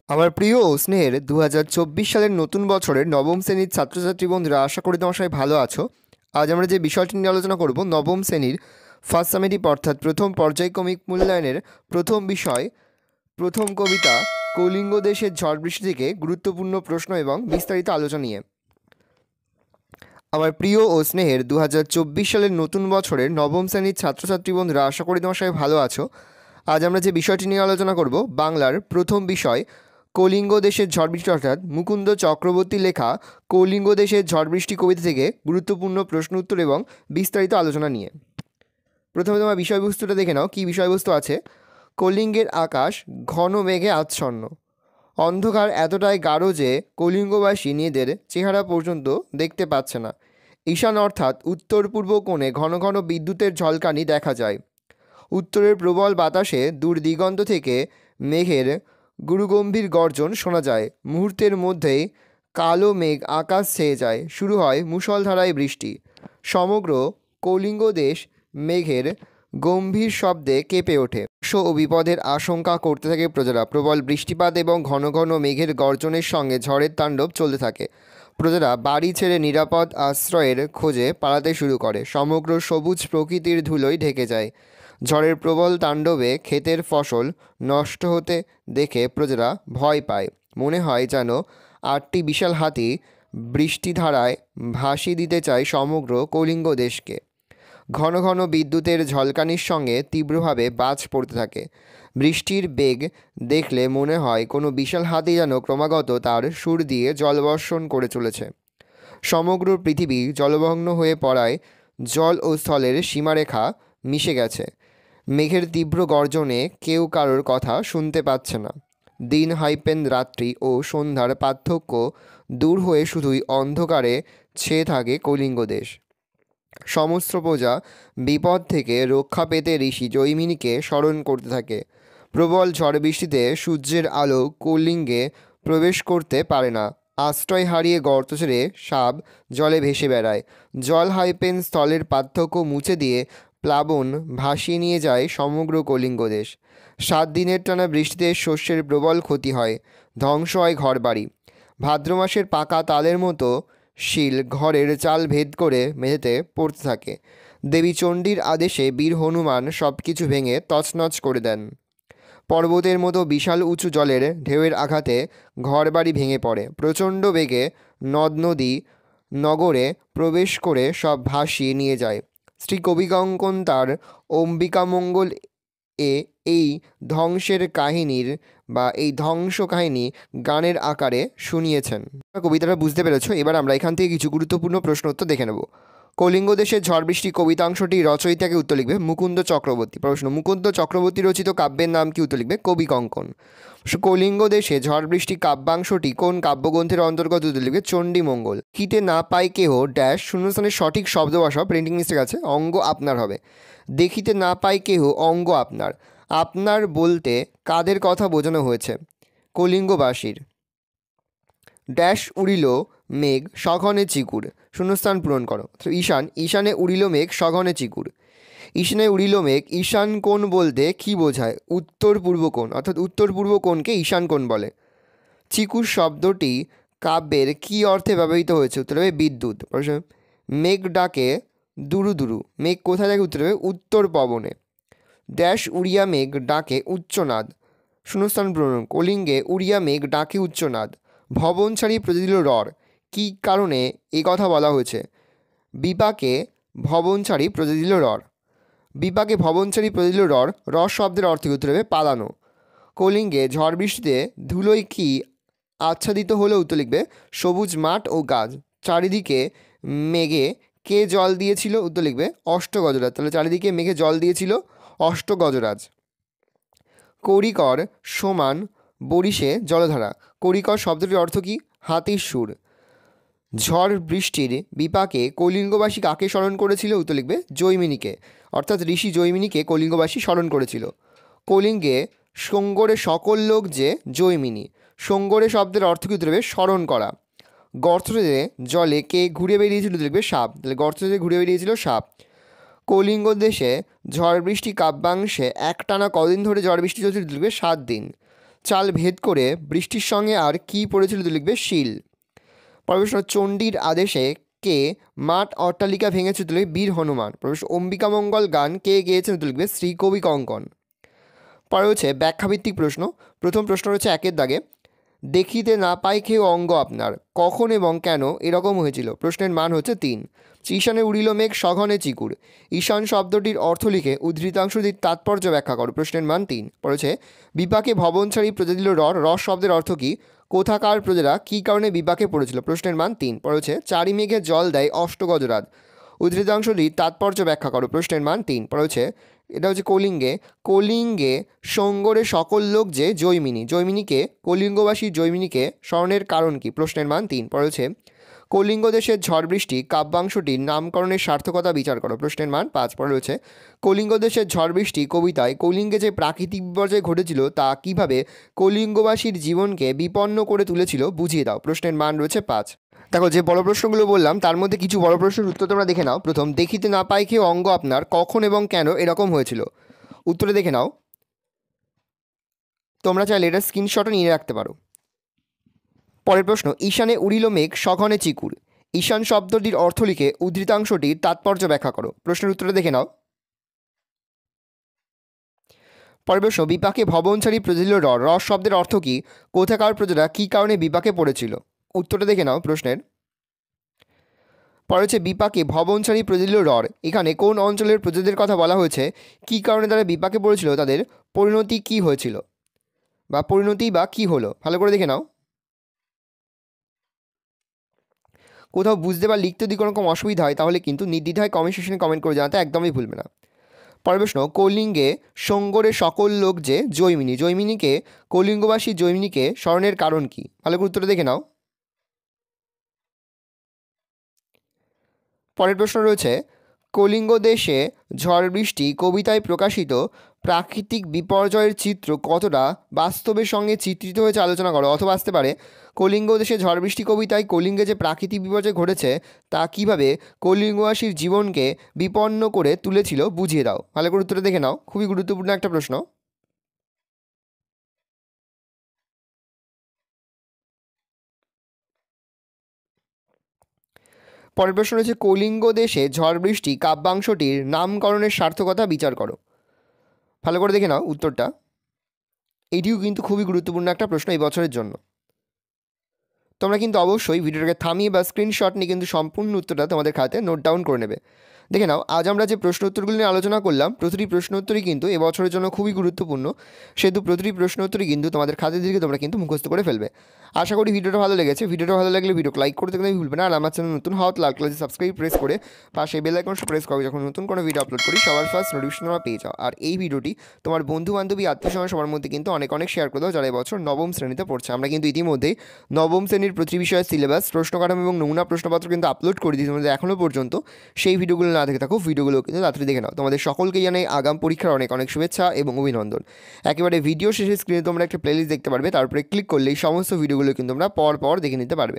আমার প্রিয় ও স্নেহের 2024 সালের নতুন বছরের নবম শ্রেণীর ছাত্রছাত্রী বন্ধুরা, আশা করি তোমার সবাই ভালো আছো। আজ আমরা যে বিষয়টি নিয়ে আলোচনা করব, নবম শ্রেণীর ফার্স্ট সামেটিভ অর্থাৎ প্রথম পর্যায়ক্রমিক মূল্যায়নের প্রথম বিষয়, প্রথম কবিতা কলিঙ্গ দেশের ঝড় বৃষ্টি থেকে গুরুত্বপূর্ণ প্রশ্ন এবং বিস্তারিত আলোচনা নিয়ে। আমার প্রিয় ও স্নেহের 2024 সালের নতুন বছরের নবম শ্রেণীর ছাত্রছাত্রী বন্ধুরা, আশা করি তোমার সবাই ভালো আছো। আজ আমরা যে বিষয়টি নিয়ে আলোচনা করব, বাংলার প্রথম বিষয় কলিঙ্গ দেশের ঝড় বৃষ্টি অর্থাৎ মুকুন্দ চক্রবর্তী লেখা কলিঙ্গ দেশের ঝড় বৃষ্টি কবিতা থেকে গুরুত্বপূর্ণ প্রশ্ন উত্তর এবং বিস্তারিত আলোচনা নিয়ে। প্রথমে তোমার বিষয়বস্তুটা দেখে নাও, কী বিষয়বস্তু আছে। কলিঙ্গের আকাশ ঘন মেঘে আচ্ছন্ন, অন্ধকার এতটাই গাঢ় যে কলিঙ্গবাসী নিজেদের চেহারা পর্যন্ত দেখতে পাচ্ছে না। ঈশান অর্থাৎ উত্তর পূর্ব কোণে ঘন ঘন বিদ্যুতের ঝলকানি দেখা যায়। উত্তরের প্রবল বাতাসে দূর দিগন্ত থেকে মেঘের গুরুগম্ভীর গর্জন শোনা যায়। মুহূর্তের মধ্যেই কালো মেঘ আকাশ ছেয়ে যায়, শুরু হয় মুষলধারায় বৃষ্টি। সমগ্র কলিঙ্গ দেশ মেঘের গম্ভীর শব্দে কেঁপে ওঠে। ও বিপদের আশঙ্কা করতে থাকে প্রজারা। প্রবল বৃষ্টিপাত এবং ঘন ঘন মেঘের গর্জনের সঙ্গে ঝড়ের তাণ্ডব চলতে থাকে। প্রজারা বাড়ি ছেড়ে নিরাপদ আশ্রয়ের খোঁজে পালাতে শুরু করে। সমগ্র সবুজ প্রকৃতির ধুলোয় ঢেকে যায়। ঝড়ের প্রবল তাণ্ডবে ক্ষেতের ফসল নষ্ট হতে দেখে প্রজারা ভয় পায়। মনে হয় যেন 8টি বিশাল হাতি বৃষ্টিধারায় ভাসিয়ে দিতে চায় সমগ্র কলিঙ্গ দেশকে। ঘন ঘন বিদ্যুতের ঝলকানির সঙ্গে তীব্রভাবে বাজ পড়তে থাকে। বৃষ্টির বেগ দেখলে মনে হয় কোনো বিশাল হাতি যেন ক্রমাগত তার সুর দিয়ে জলবর্ষণ করে চলেছে। সমগ্র পৃথিবী জলমগ্ন হয়ে পড়ায় জল ও স্থলের সীমারেখা মিশে গেছে। মেঘের তীব্র গর্জনে কেউ কারোর কথা শুনতে পাচ্ছে না। দিন হাইপেন রাত্রি ও সন্ধ্যার পার্থক্য দূর হয়ে শুধুই অন্ধকারে ছেয়ে থাকে কলিঙ্গ দেশ। সমস্ত প্রজা বিপদ থেকে রক্ষা পেতে ঋষি জৈমিনীকে স্মরণ করতে থাকে। প্রবল ঝড় বৃষ্টিতে সূর্যের আলো কলিঙ্গে প্রবেশ করতে পারে না। আশ্রয় হারিয়ে গর্ত ছেড়ে সাপ জলে ভেসে বেড়ায়। জল হাইপেন স্থলের পার্থক্য মুছে দিয়ে প্লাবন ভাসিয়ে নিয়ে যায় সমগ্র কলিঙ্গ দেশ। 7 দিনের টানা বৃষ্টিতে শস্যের প্রবল ক্ষতি হয়, ধ্বংস হয় ঘরবাড়ি। ভাদ্র মাসের পাকা তালের মতো শিল ঘরের চাল ভেদ করে মেঝেতে পড়তে থাকে। দেবী চণ্ডীর আদেশে বীর হনুমান সব কিছু ভেঙে তছনছ করে দেন। পর্বতের মতো বিশাল উঁচু জলের ঢেউয়ের আঘাতে ঘরবাড়ি ভেঙে পড়ে। প্রচণ্ড বেগে নদ নদী নগরে প্রবেশ করে সব ভাসিয়ে নিয়ে যায়। শ্রী কবিকঙ্কন তার অম্বিকামঙ্গল এই ধ্বংসের কাহিনীর বা এই ধ্বংস কাহিনী গানের আকারে শুনিয়েছেন। কবিতাটা বুঝতে পেরেছো। এবার আমরা এখান থেকে কিছু গুরুত্বপূর্ণ প্রশ্ন উত্তর দেখে নেব। কলিঙ্গ দেশের ঝড় বৃষ্টি কবিতাংশটি রচয়িতাকে উত্তর লিখবে মুকুন্দ চক্রবর্তী। প্রশ্ন, মুকুন্দ চক্রবর্তী রচিত কাব্যের নাম কি? উত্তর লিখবে কবিকঙ্কন। কলিঙ্গ দেশে ঝড় বৃষ্টি কাব্যাংশটি কোন কাব্যগ্রন্থের অন্তর্গত? উত্তর লিখবে চণ্ডীমঙ্গল। দেখিতে না পায় কেহ ড্যাশ শূন্যস্থানের সঠিক শব্দ বসাও, প্রিন্টিং মিস্টেক আছে, অঙ্গ আপনার হবে। দেখিতে না পায় কেহ অঙ্গ আপনার। আপনার বলতে কাদের কথা বোঝানো হয়েছে? কলিঙ্গবাসীর। ড্যাশ উড়িল মেঘ সঘনে চিকুর, শূন্যস্থান পূরণ করো। ঈশান, ঈশানে উড়িল মেঘ সঘনে চিকুর। ঈশানে উড়িল মেঘ ঈশান কোণ বলতে কী বোঝায়? উত্তর পূর্ব কোণ, অর্থাৎ উত্তর পূর্ব কোণকে ঈশান কোণ বলে। চিকুর শব্দটি কাব্যের কী অর্থে ব্যবহৃত হয়েছে? উত্তর হবে বিদ্যুৎ। মেঘ ডাকে দুরু দুরু, মেঘ কোথায় ডাকে? উত্তর হবে উত্তর পবনে। ড্যাশ উড়িয়া মেঘ ডাকে উচ্চনাদ, শূন্যস্থান পূরণ। কলিঙ্গে উড়িয়া মেঘ ডাকে উচ্চনাদ। ভবন ছাড়ি প্রজা দিল রর, কী কারণে এ কথা বলা হয়েছে? বিপাকে ভবন ছাড়ি প্রজা দিল রর। বিপাকে ভবন ছাড়ি প্রজা দিল রর, রর শব্দের অর্থ উত্তর হবে পালানো। কলিঙ্গে ঝড় বৃষ্টিতে ধুলোয় কি আচ্ছাদিত হলে? উত্তর লিখবে সবুজ মাঠ ও গাছ। চারিদিকে মেঘে কে জল দিয়েছিল? উত্তর লিখবে অষ্টগজরাজ। তাহলে চারিদিকে মেঘে জল দিয়েছিল অষ্টগজরাজ। করিকর সমান বরিশে জলধারা, করিকর শব্দটির অর্থ কী? হাতির সুর। ঝড় বৃষ্টির বিপাকে কলিঙ্গবাসী কাকে স্মরণ করেছিল? উত্তর লিখবে জৈমিনীকে, অর্থাৎ ঋষি জৈমিনীকে কলিঙ্গবাসী স্মরণ করেছিল। কলিঙ্গে সঙ্গরে সকল লোক যে জৈমিনী, সঙ্গরে শব্দের অর্থ কী? উত্তর হবে স্মরণ করা। গর্তে জলে কে ঘুরে বেরিয়েছিল? উত্তর লিখবে সাপ। তাহলে গর্তে ঘুরে বেরিয়েছিল সাপ। কলিঙ্গ দেশে ঝড় বৃষ্টি কাব্যাংশে একটানা কদিন ধরে ঝড় বৃষ্টি চলছিল? উত্তর লিখবে 7 দিন। চাল ভেদ করে বৃষ্টির সঙ্গে আর কি পড়েছিল তো লিখবে শিল। পরের প্রশ্ন, চণ্ডীর আদেশে কে মাঠ অট্টালিকা ভেঙেছে তো লিখবে বীর হনুমান। পরের প্রশ্ন, অম্বিকামঙ্গল গান কে গেয়েছেন তো লিখবে শ্রীকবি কঙ্কন। পরে হচ্ছে ব্যাখ্যাভিত্তিক প্রশ্ন। প্রথম প্রশ্ন রয়েছে একের দাগে, দেখিতে না পাই কেউ অঙ্গ আপনার, কখন এবং কেন এরকম হয়েছিল? প্রশ্নের মান হচ্ছে 3। ঈশানে উড়িল মেঘ সঘনে চিকুর, ঈশান শব্দটির অর্থ লিখে উদ্ধৃতাংশটির তাৎপর্য ব্যাখ্যা করো। প্রশ্নের মান 3। পড়েছে বিপাকে ভবন ছাড়ি প্রজা দিল রর, রস শব্দের অর্থ কী? কোথাকার প্রজারা কী কারণে বিপাকে পড়েছিল? প্রশ্নের মান 3। পড়েছে চারি মেঘে জল দেয় অষ্টগজরাজ, উদ্ধৃতাংশটির তাৎপর্য ব্যাখ্যা করো। প্রশ্নের মান 3। পড়েছে এটা হচ্ছে কলিঙ্গে সঙ্গরে সকল লোক যে জৈমিনী, জৈমিনীকে কলিঙ্গবাসী জৈমিনীকে স্মরণের কারণ কি? প্রশ্নের মান 3। পড়েছে কলিঙ্গ দেশের ঝড় বৃষ্টি কাব্যাংশটির নামকরণের সার্থকতা বিচার করো। প্রশ্নের মান 5। পরে রয়েছে কলিঙ্গ দেশের ঝড় বৃষ্টি কবিতায় কলিঙ্গে যে প্রাকৃতিক বিপর্যয় ঘটেছিল তা কিভাবে কলিঙ্গবাসীর জীবনকে বিপন্ন করে তুলেছিল বুঝিয়ে দাও। প্রশ্নের মান রয়েছে 5। দেখো, যে বড় প্রশ্নগুলো বললাম তার মধ্যে কিছু বড় প্রশ্নের উত্তর তোমরা দেখে নাও। প্রথম, দেখিতে না পাই কেউ অঙ্গ আপনার, কখন এবং কেন এরকম হয়েছিল? উত্তরে দেখে নাও। তোমরা চাইলে এটা স্ক্রিনশটও নিয়ে রাখতে পারো। পরের প্রশ্ন, ঈশানে উড়িল মেঘ সঘনে চিকুর, ঈশান শব্দটির অর্থ লিখে উদ্ধৃতাংশটির তাৎপর্য ব্যাখ্যা করো। প্রশ্নের উত্তরে দেখে নাও। পরের প্রশ্ন, বিপাকে ভবন ছাড়ি প্রজা দিল রর, রস শব্দের অর্থ কী? কোথাকার প্রজারা কী কারণে বিপাকে পড়েছিল? উত্তরটা দেখে নাও প্রশ্নের। পরে হচ্ছে বিপাকে ভবন ছাড়ি প্রজা দিল রর, এখানে কোন অঞ্চলের প্রজাদের কথা বলা হয়েছে? কী কারণে তারা বিপাকে পড়েছিল, তাদের পরিণতি কী হয়েছিল বা পরিণতি বা কী হলো? ভালো করে দেখে নাও। কোথাও বুঝতে বা লিখতে যদি কোনো রকম অসুবিধা হয় তাহলে কিন্তু নির্দ্বিধায় কমেন্ট সেকশনে কমেন্ট করে জানাতে একদমই ভুলবে না। পরের প্রশ্ন, কলিঙ্গে সঙ্গরে সকল লোক যে জৈমিনী, জৈমিনীকে কলিঙ্গবাসী জৈমিনীকে স্মরণের কারণ কি? ভালো করে উত্তরটা দেখে নাও। পরের প্রশ্ন রয়েছে কলিঙ্গ দেশে ঝড় বৃষ্টি কবিতায় প্রকাশিত প্রাকৃতিক বিপর্যয়ের চিত্র কতটা বাস্তবের সঙ্গে চিত্রিত হয়েছে আলোচনা করো। অথবা আসতে পারে কলিঙ্গ দেশে ঝড় বৃষ্টি কবিতায় কলিঙ্গে যে প্রাকৃতিক বিপর্যয় ঘটেছে তা কিভাবে কলিঙ্গবাসীর জীবনকে বিপন্ন করে তুলেছিল বুঝিয়ে দাও। ভালো করে উত্তরটা দেখে নাও, খুবই গুরুত্বপূর্ণ একটা প্রশ্ন। পরের প্রশ্ন রয়েছে কলিঙ্গ দেশে ঝড় বৃষ্টি কাব্যাংশটির নামকরণের সার্থকতা বিচার করো। ভালো করে দেখে নাও উত্তরটা। এটিও কিন্তু খুবই গুরুত্বপূর্ণ একটা প্রশ্ন এই বছরের জন্য। তোমরা কিন্তু অবশ্যই ভিডিওটাকে থামিয়ে বা স্ক্রিনশট নিয়ে কিন্তু সম্পূর্ণ উত্তরটা তোমাদের খাতে নোট ডাউন করে নেবে। দেখে নাও, আজ আমরা যে প্রশ্ন উত্তরগুলো নিয়ে আলোচনা করলাম প্রতিটি প্রশ্ন উত্তরই কিন্তু এবছরের জন্য খুবই গুরুত্বপূর্ণ, সেহেতু প্রতিটি প্রশ্ন উত্তরই কিন্তু তোমাদের খাতে দিকে তোমরা কিন্তু মুখস্থ করে ফেলবে। আশা করি ভিডিওটা ভালো লেগেছে। ভিডিওটা ভালো লাগলে ভিডিওকে লাইক করতে কিন্তু ভুলবে না। আর আমার চ্যানেল নতুন হওয়া লাল কালার সাবস্ক্রাইব প্রেস করে পাশে বেল আইকনটা প্রেস করো, যখন নতুন কোনো ভিডিও আপলোড করি সবার ফার্স্ট নোটিফিকেশন তোমরা পেয়ে যাও। আর এই ভিডিওটি তোমার বন্ধু বান্ধবী আত্মীয় স্বজন সবার মধ্যে কিন্তু অনেক অনেক শেয়ার করে দাও যারা এবছর নবম শ্রেণীতে পড়ছে। আমরা কিন্তু ইতিমধ্যেই নবম শ্রেণীর প্রতিটি বিষয়ের সিলেবাস, প্রশ্ন কাঠামো এবং নমুনা প্রশ্নপত্র কিন্তু আপলোড করে দিই তোমাদের এখনও পর্যন্ত। সেই ভিডিওগুলো না দেখে থাকো, ভিডিওগুলো কিন্তু তাড়াতাড়ি দেখে নাও। তোমাদের সকলকে জানাই আগাম পরীক্ষার অনেক অনেক শুভেচ্ছা এবং অভিনন্দন। একেবারে ভিডিও শেষে স্ক্রিনে তোমরা একটা প্লেলিস্ট দেখতে পারবে, তারপরে ক্লিক করলেই সমস্ত ভিডিওগুলো কিন্তু তোমরা পর পর দেখে নিতে পারবে।